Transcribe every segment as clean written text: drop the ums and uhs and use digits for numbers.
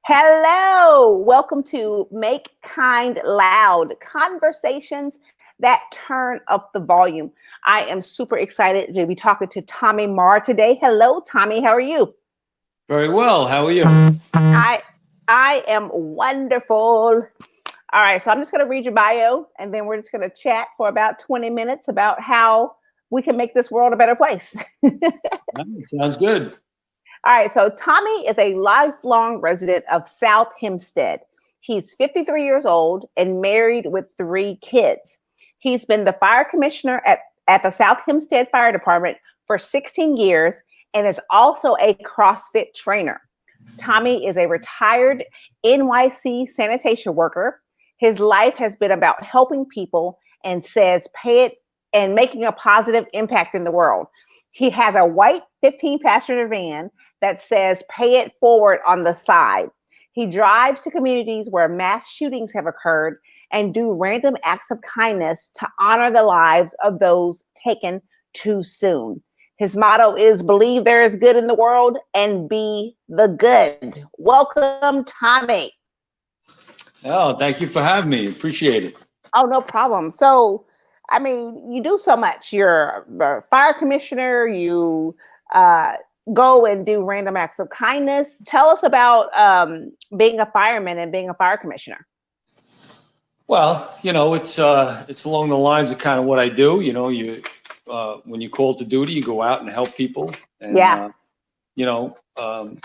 Hello, welcome to Make Kind Loud, conversations that turn up the volume. I am super excited to be talking to Tommy Maher today. Hello, Tommy, how are you? Very well. How are you? I I am wonderful. All right, so I'm just going to read your bio and then we're just going to chat for about 20 minutes about how we can make this world a better place. Sounds good. All right, so Tommy is a lifelong resident of South Hempstead. He's 53 years old and married with 3 kids. He's been the fire commissioner at the South Hempstead Fire Department for 16 years and is also a CrossFit trainer. Tommy is a retired NYC sanitation worker. His life has been about helping people and says pay it and making a positive impact in the world. He has a white 15-passenger van that says pay it forward on the side. He drives to communities where mass shootings have occurred and do random acts of kindness to honor the lives of those taken too soon. His motto is believe there is good in the world and be the good. Welcome, Tommy. Oh, thank you for having me. Appreciate it. Oh, no problem. So, I mean, you do so much. You're a fire commissioner. You uh, go and do random acts of kindness. Tell us about being a fireman and being a fire commissioner. Well, it's along the lines of kind of what I do. When you call to duty, you go out and help people, and Yeah. you know, um,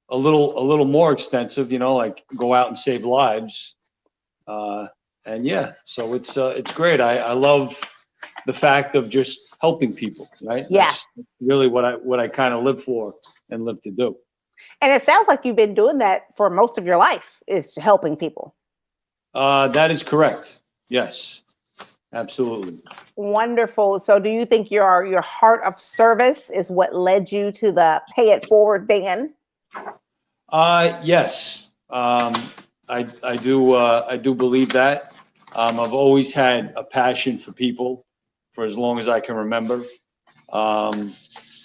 a little more extensive. Like go out and save lives. And yeah, so it's great. I love the fact of just helping people. Right. Yeah. That's really what I kind of live for and live to do. And it sounds like you've been doing that for most of your life, is helping people. That is correct. Yes, absolutely. Wonderful. So do you think your heart of service is what led you to the pay it forward van? Yes, I do believe that. I've always had a passion for people for as long as I can remember. Um,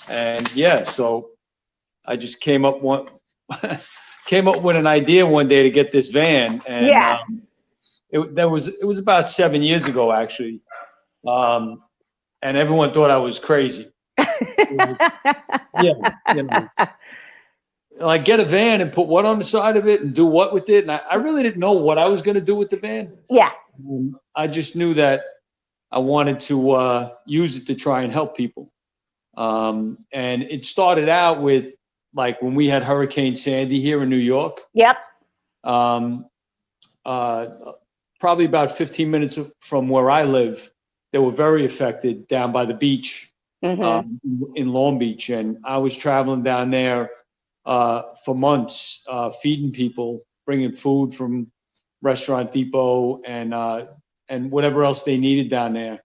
and yeah, so I just came up with an idea one day to get this van, and Yeah. it was about 7 years ago actually, um, and everyone thought I was crazy. Yeah, you know, like get a van and put what on the side of it and do what with it. And I really didn't know what I was going to do with the van. Yeah. I just knew that I wanted to use it to try and help people. And it started out with like when we had Hurricane Sandy here in New York. Yep. Um, uh, Probably about 15 minutes from where I live, they were very affected down by the beach, Mm-hmm. in Long Beach. And I was traveling down there for months, feeding people, bringing food from Restaurant Depot and whatever else they needed down there.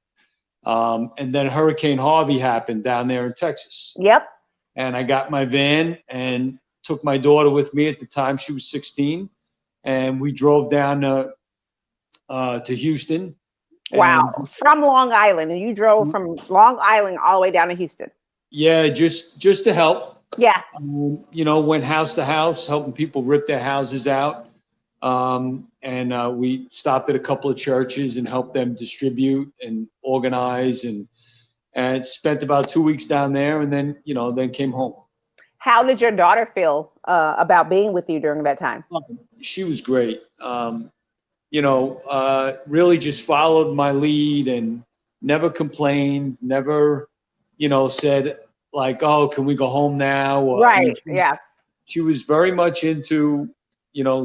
And then Hurricane Harvey happened down there in Texas. Yep. And I got my van and took my daughter with me. At the time, she was 16, and we drove down to Houston. Wow. And From Long Island. And you drove from Long Island all the way down to Houston. yeah, just to help. Yeah. Went house to house, helping people rip their houses out. And we stopped at a couple of churches and helped them distribute and organize, and spent about 2 weeks down there, and then came home. How did your daughter feel about being with you during that time? She was great. Really just followed my lead and never complained, never, said like, oh, can we go home now? Or, Right. Yeah. she was very much into,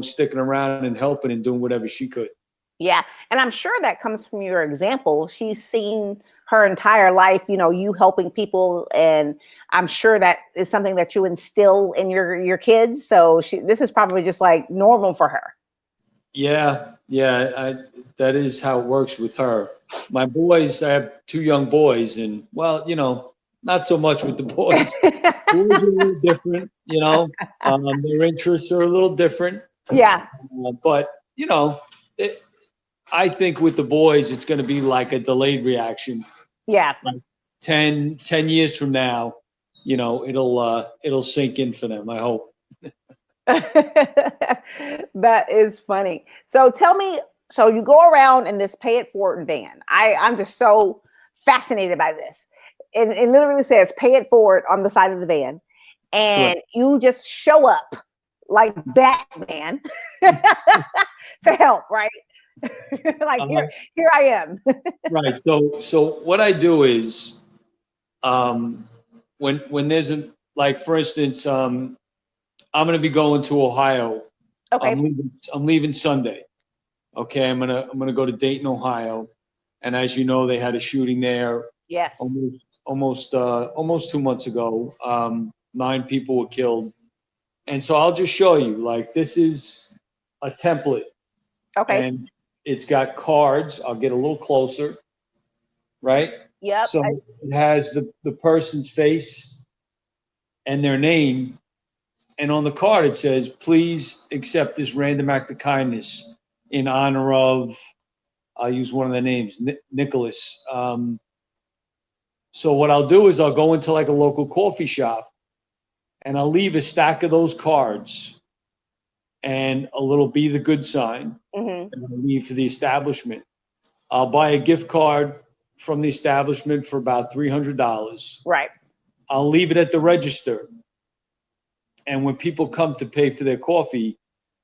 sticking around and helping and doing whatever she could. Yeah. And I'm sure that comes from your example. She's seen her entire life, you helping people. And I'm sure that is something that you instill in your kids. So this is probably just like normal for her. Yeah, that is how it works with her. My boys, I have 2 young boys, and well, not so much with the boys. Boys are a little different, their interests are a little different. Yeah. But, it, I think with the boys, it's going to be like a delayed reaction. Yeah. Like 10 years from now, it'll sink in for them, I hope. That is funny. So tell me, so you go around in this pay it forward van. I'm just so fascinated by this. It literally says pay it forward on the side of the van. Correct. And you just show up like Batman to help, right? Like Uh, here I am. right. So what I do is, um, when there's a, like, for instance, I'm going to be going to Ohio. Okay. I'm leaving Sunday. Okay. I'm gonna go to Dayton, Ohio. And as you know, they had a shooting there Yes. almost 2 months ago. 9 people were killed. And so I'll just show you, like, this is a template, Okay. and it's got cards. I'll get a little closer, right? Yep. So it has the person's face and their name. And on the card, it says, please accept this random act of kindness in honor of, I'll use one of the names, Nicholas. So what I'll do is I'll go into like a local coffee shop, and I'll leave a stack of those cards and a little be the good sign, Hmm. and I'll leave for the establishment. I'll buy a gift card from the establishment for about $300. Right. I'll leave it at the register. And when people come to pay for their coffee,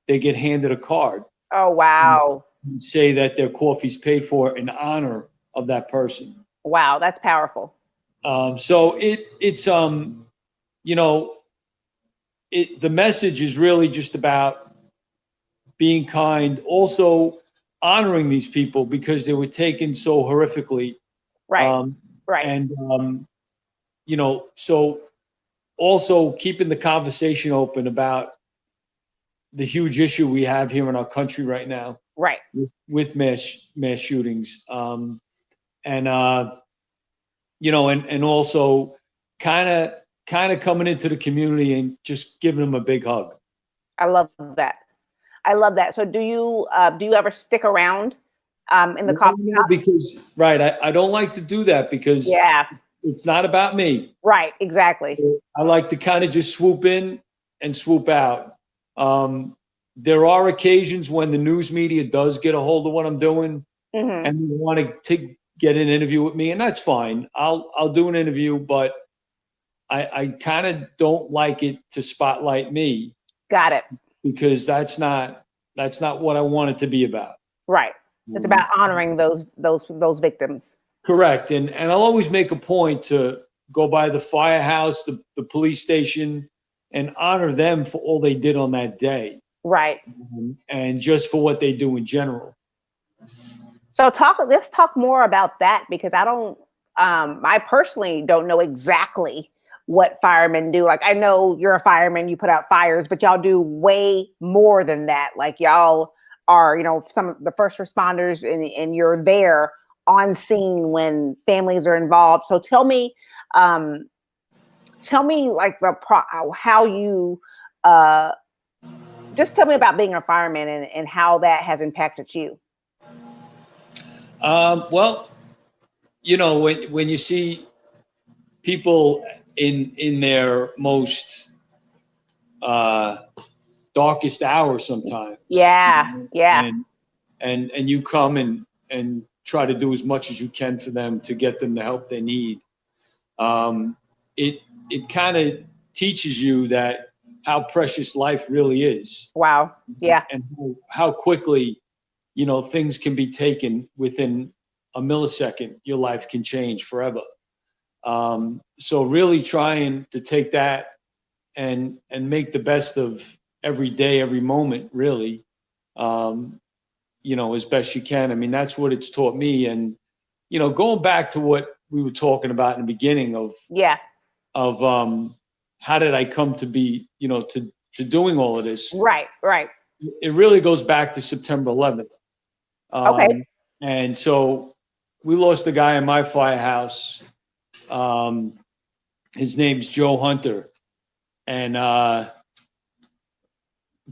they get handed a card Oh, wow. and say that their coffee's paid for in honor of that person. Wow. That's powerful. So it's you know, the message is really just about being kind, also honoring these people because they were taken so horrifically. Right. Um, Right. and so also keeping the conversation open about the huge issue we have here in our country right now Right. with mass shootings. And and also kind of coming into the community and just giving them a big hug. I love that. I love that. So do you ever stick around in the coffee No, shop? because right, I don't like to do that because Yeah. it's not about me. Right. Exactly. I like to kind of just swoop in and swoop out. There are occasions when the news media does get a hold of what I'm doing Hmm. and they want to get an interview with me, and that's fine. I'll do an interview, but I kind of don't like it to spotlight me Got it. because that's not what I want it to be about. Right. It's about honoring those victims. Correct. And I'll always make a point to go by the firehouse, the police station, and honor them for all they did on that day, Right. and just for what they do in general. So let's talk more about that because I personally don't know exactly what firemen do. Like I know you're a fireman, you put out fires, but y'all do way more than that. Like y'all are, some of the first responders and you're there on scene when families are involved. So um, tell me like how you, uh, just tell me about being a fireman and how that has impacted you. Well, when you see people in their most uh, darkest hour sometimes, Yeah. Yeah. and you come and try to do as much as you can for them to get them the help they need. It kind of teaches you that how precious life really is, Wow. Yeah. and how quickly things can be taken within a millisecond. Your life can change forever. So really trying to take that and make the best of every day, every moment, really, as best you can. I mean, that's what it's taught me. And, going back to what we were talking about in the beginning of Yeah. How did I come to be, to doing all of this, Right. Right. it really goes back to September 11th. Okay. And so we lost a guy in my firehouse. His name's Joe Hunter, and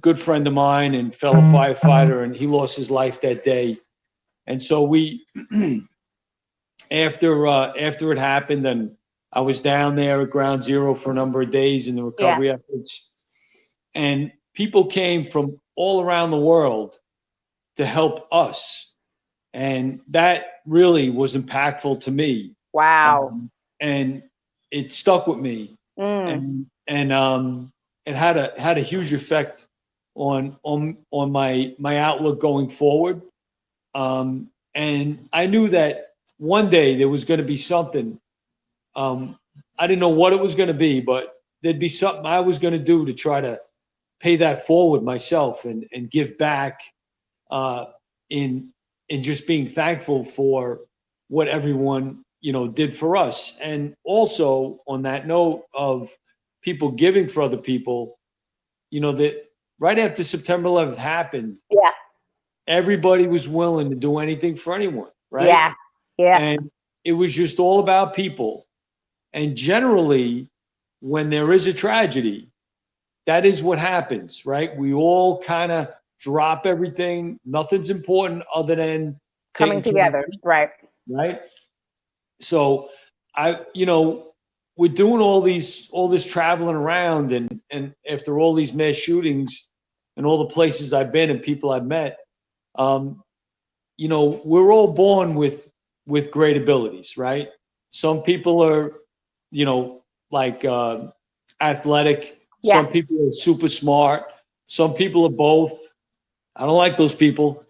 good friend of mine and fellow firefighter, and he lost his life that day. And so we, after it happened, and I was down there at Ground Zero for a number of days in the Yeah. recovery efforts, and people came from all around the world to help us. And that really was impactful to me. Wow. And it stuck with me. And it had a huge effect on my outlook going forward. And I knew that one day there was going to be something. I didn't know what it was going to be, but there'd be something I was going to do to try to pay that forward myself and give back in just being thankful for what everyone, did for us. And also on that note of people giving for other people, that right after September 11th happened, Yeah. everybody was willing to do anything for anyone, right? Yeah. Yes. And it was just all about people. And generally, when there is a tragedy, that is what happens, right? We all kind of drop everything. Nothing's important other than Coming together, right? Right. So we're doing all this traveling around, and after all these mass shootings and all the places I've been and people I've met, we're all born with great abilities, right? Some people are, like athletic. Yeah. Some people are super smart. Some people are both. I don't like those people.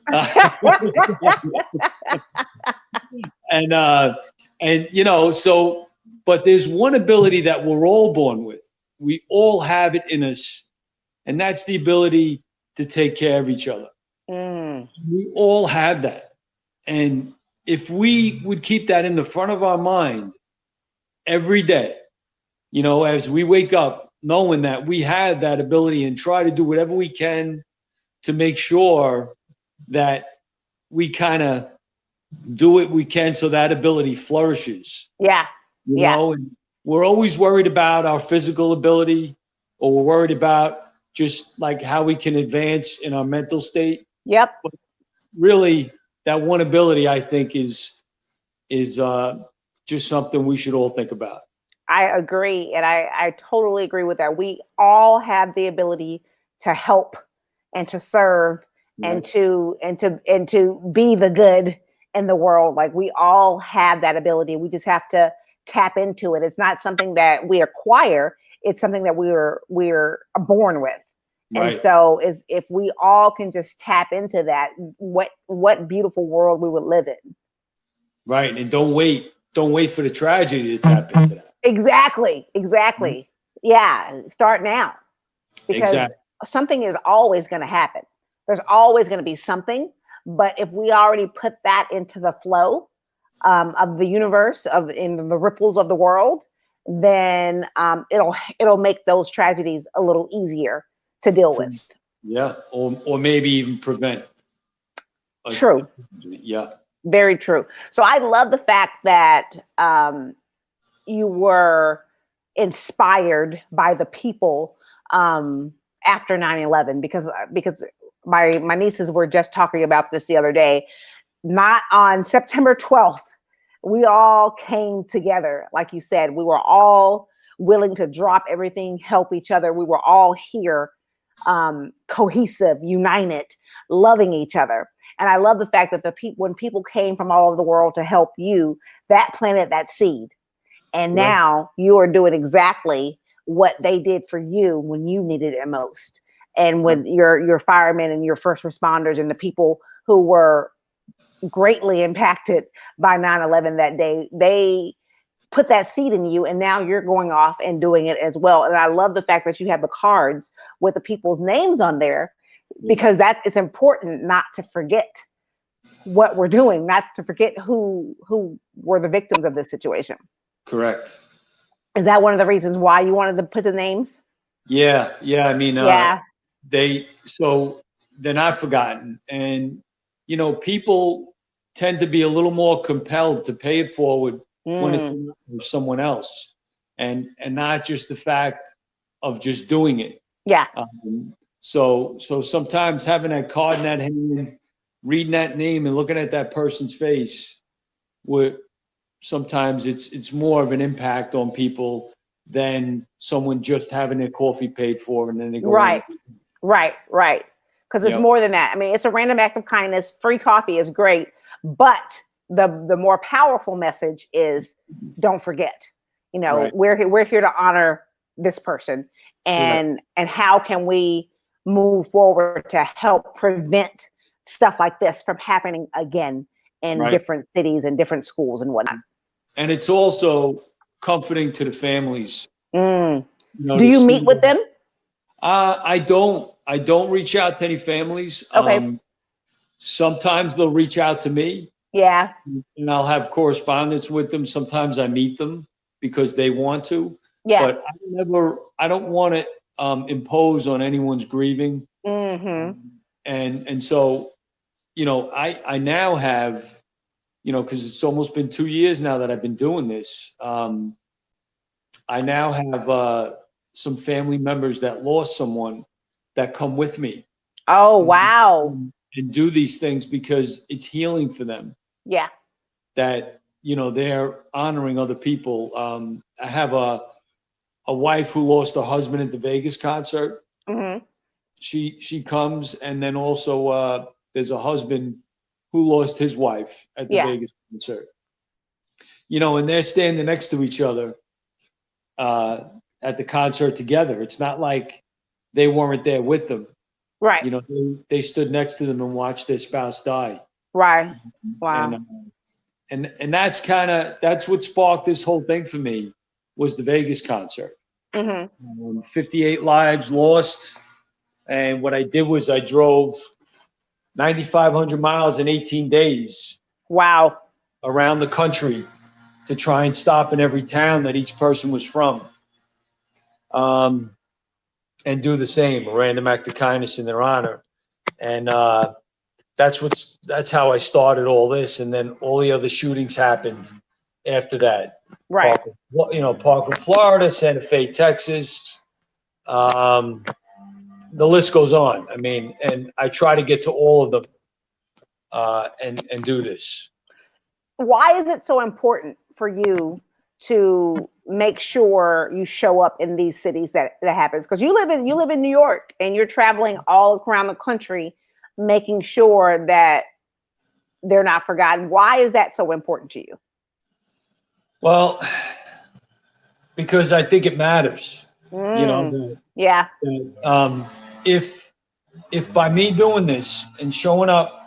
But there's one ability that we're all born with. We all have it in us, and that's the ability to take care of each other. We all have that. And if we would keep that in the front of our mind every day, as we wake up, knowing that we have that ability and try to do whatever we can to make sure that we kind of do what we can so that ability flourishes. Yeah. And we're always worried about our physical ability, or we're worried about just like how we can advance in our mental state. Yep. But really, that one ability, I think, is just something we should all think about. I agree. And I totally agree with that. We all have the ability to help and to serve and to be the good in the world. Like, we all have that ability. We just have to tap into it. It's not something that we acquire. It's something that we're born with. And so if we all can just tap into that, what beautiful world we would live in. Right. And don't wait for the tragedy to tap into that. Exactly. Yeah. Start now. Because something is always going to happen. There's always going to be something. But if we already put that into the flow of the universe, in the ripples of the world, then it'll make those tragedies a little easier to deal with. Yeah. Or maybe even prevent. True. Yeah. Very true. So I love the fact that you were inspired by the people after 9/11, because my nieces were just talking about this the other day. Not on September 12th, we all came together. Like you said, we were all willing to drop everything, help each other. We were all here, cohesive, united, loving each other. And I love the fact that when people came from all over the world to help you, that planted that seed. And now you are doing exactly what they did for you when you needed it most. And when your firemen and your first responders and the people who were greatly impacted by 9/11 that day, they put that seed in you, and now you're going off and doing it as well. And I love the fact that you have the cards with the people's names on there, because that is important, not to forget what we're doing, not to forget who were the victims of this situation. Correct. Is that one of the reasons why you wanted to put the names? Yeah. I mean, they're not forgotten. And, people tend to be a little more compelled to pay it forward when it's someone else, and not just the fact of just doing it. Yeah. So sometimes having that card in that hand, reading that name and looking at that person's face, sometimes it's more of an impact on people than someone just having their coffee paid for and then they go right. Right, right. Because it's Yep. more than that. I mean, it's a random act of kindness. Free coffee is great, but the more powerful message is don't forget. You know, Right. we're here to honor this person, Correct. and how can we move forward to help prevent stuff like this from happening again in Right. different cities and different schools and whatnot. And it's also comforting to the families, Mm. you know, Do to you see meet with that. them? I don't reach out to any families. Okay. Sometimes they'll reach out to me Yeah. and I'll have correspondence with them. Sometimes I meet them because they want to, Yeah. but I don't want to impose on anyone's grieving. Mm-hmm. And so, you know, I now have, you know, because it's almost been 2 years now that I've been doing this. I now have some family members that lost someone that come with me Oh, and, wow. and do these things because it's healing for them. Yeah. That, you know, they're honoring other people. I have a wife who lost her husband at the Vegas concert. Mm-hmm. She comes, and then also there's a husband who lost his wife at the Yeah. Vegas concert. You know, and they're standing next to each other at the concert together. It's not like they weren't there with them. Right. You know, they stood next to them and watched their spouse die. Right. And Wow. that's what sparked this whole thing for me was the Vegas concert. Mm-hmm. 58 lives lost, and what I did was I drove 9,500 miles in 18 days Wow. around the country to try and stop in every town that each person was from, and do the same, a random act of kindness in their honor. And that's how I started all this, and then all the other shootings happened after that. Right. Parkland, Florida, Santa Fe, Texas. The list goes on. I mean, and I try to get to all of them and do this. Why is it so important for you to make sure you show up in these cities that happens? Because you live in New York and you're traveling all around the country, making sure that they're not forgotten. Why is that so important to you? Well, because I think it matters. You know, Yeah. if by me doing this and showing up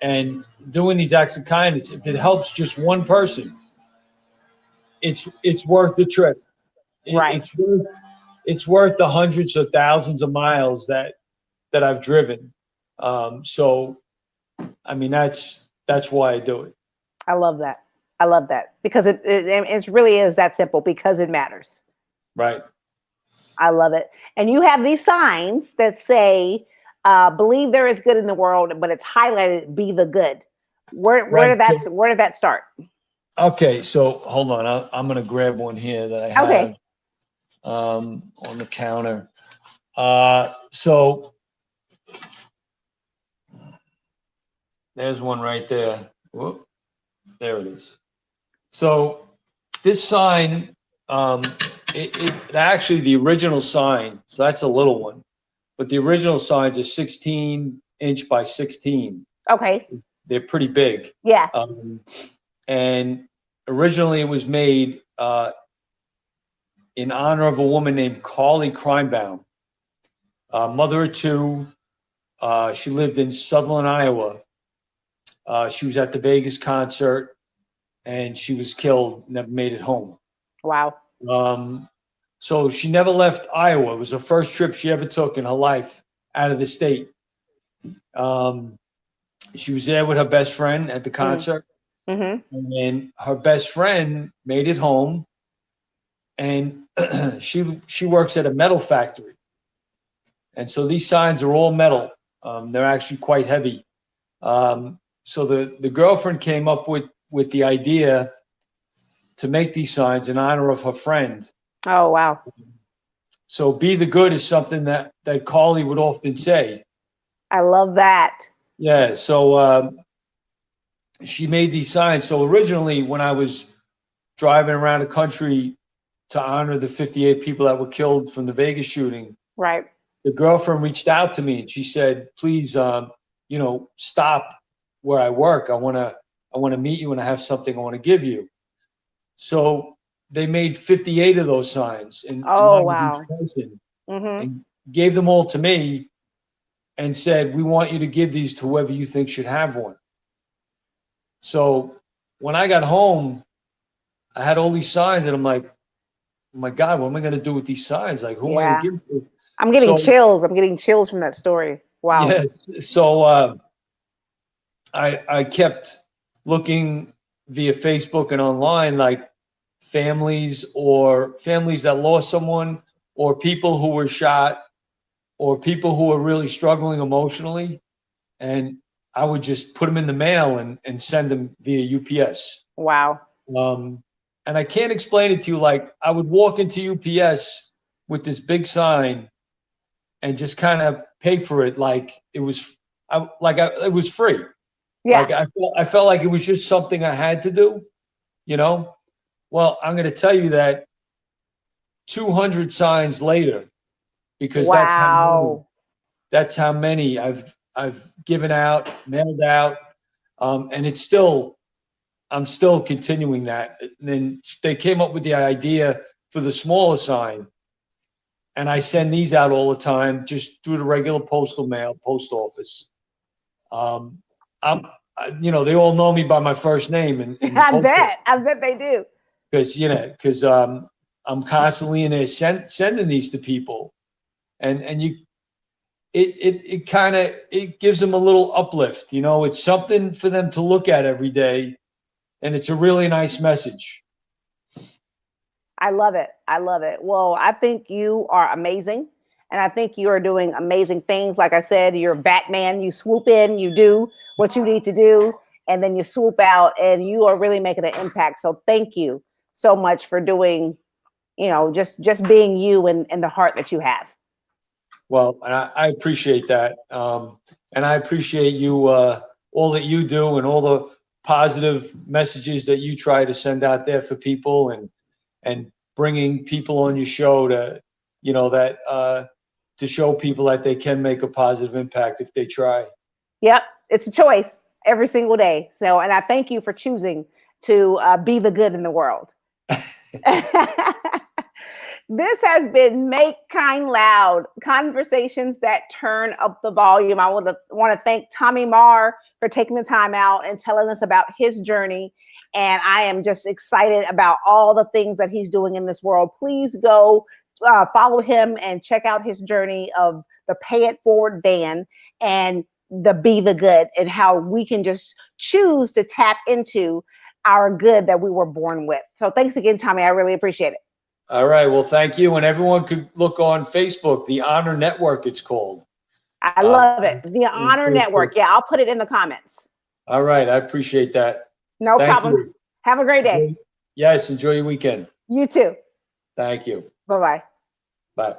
and doing these acts of kindness, if it helps just one person, it's worth the trip. Right. It's worth the hundreds of thousands of miles that I've driven. So, I mean, that's why I do it. I love that. I love that because it really is that simple because it matters. Right. I love it. And you have these signs that say, believe there is good in the world, but it's highlighted, be the good. Where Right. where did that start? Okay. So hold on. I'm going to grab one here that I have Okay. on the counter. So there's one right there. Whoop. There it is. So this sign, it actually, the original sign, so that's a little one, but the original signs are 16-inch by 16. Okay. They're pretty big. Yeah. And originally it was made in honor of a woman named Carly Crimebaum, mother of two. She lived in Sutherland, Iowa. She was at the Vegas concert and she was killed, never made it home. Wow. So she never left Iowa. It was the first trip she ever took in her life out of the state. She was there with her best friend at the concert. Mm-hmm. And then her best friend made it home, and she works at a metal factory. And so these signs are all metal. They're actually quite heavy. So the girlfriend came up with the idea to make these signs in honor of her friend. Oh, wow. So be the good is something that Carly would often say. I love that. Yeah. So she made these signs. So originally when I was driving around the country to honor the 58 people that were killed from the Vegas shooting, Right. the girlfriend reached out to me and she said, please, you know, stop where I work. I want to meet you and I have something I want to give you. So they made 58 of those signs in Oh, honor of wow. each person Mm-hmm. and gave them all to me and said, we want you to give these to whoever you think should have one. So when I got home, I had all these signs and I'm like, oh my God, what am I going to do with these signs? Like, who am I going Yeah. to give it to? I'm getting So, chills. I'm getting chills from that story. Wow. yes. So I kept looking via Facebook and online, like families that lost someone, or people who were shot, or people who were really struggling emotionally. And I would just put them in the mail and send them via UPS. Wow. And I can't explain it to you. Like, I would walk into UPS with this big sign and just kind of pay for it like it was it was free. Yeah. Like I felt like it was just something I had to do, you know? Well, I'm going to tell you that 200 signs later, because Wow. that's how many I've given out, mailed out, and I'm still continuing that. And then they came up with the idea for the smaller sign, and I send these out all the time, just through the regular postal mail, post office. You know, they all know me by my first name, and I bet they do. because I'm constantly in there sending these to people, and it kind of it gives them a little uplift. You know, it's something for them to look at every day, and it's a really nice message. I love it. I love it. Well, I think you are amazing. And I think you are doing amazing things. Like I said, you're Batman. You swoop in, you do what you need to do, and then you swoop out, and you are really making an impact. So thank you so much for doing, you know, just being you and the heart that you have. Well, and I appreciate that, and I appreciate you all that you do and all the positive messages that you try to send out there for people, and bringing people on your show to, you know, that to show people that they can make a positive impact if they try. Yep, it's a choice every single day. So, and I thank you for choosing to be the good in the world. This has been Make Kind Loud, conversations that turn up the volume. I want to thank Tommy Maher for taking the time out and telling us about his journey. And I am just excited about all the things that he's doing in this world. Please go follow him and check out his journey of the Pay It Forward van and the Be the Good, and how we can just choose to tap into our good that we were born with. So thanks again, Tommy. I really appreciate it. All right. Well, thank you. And everyone could look on Facebook, the Honor Network, it's called. I love it. The Honor Network. Yeah, I'll put it in the comments. All right. I appreciate that. No problem. You. Have a great day. Yes. Enjoy your weekend. You too. Thank you. Bye-bye. Bye.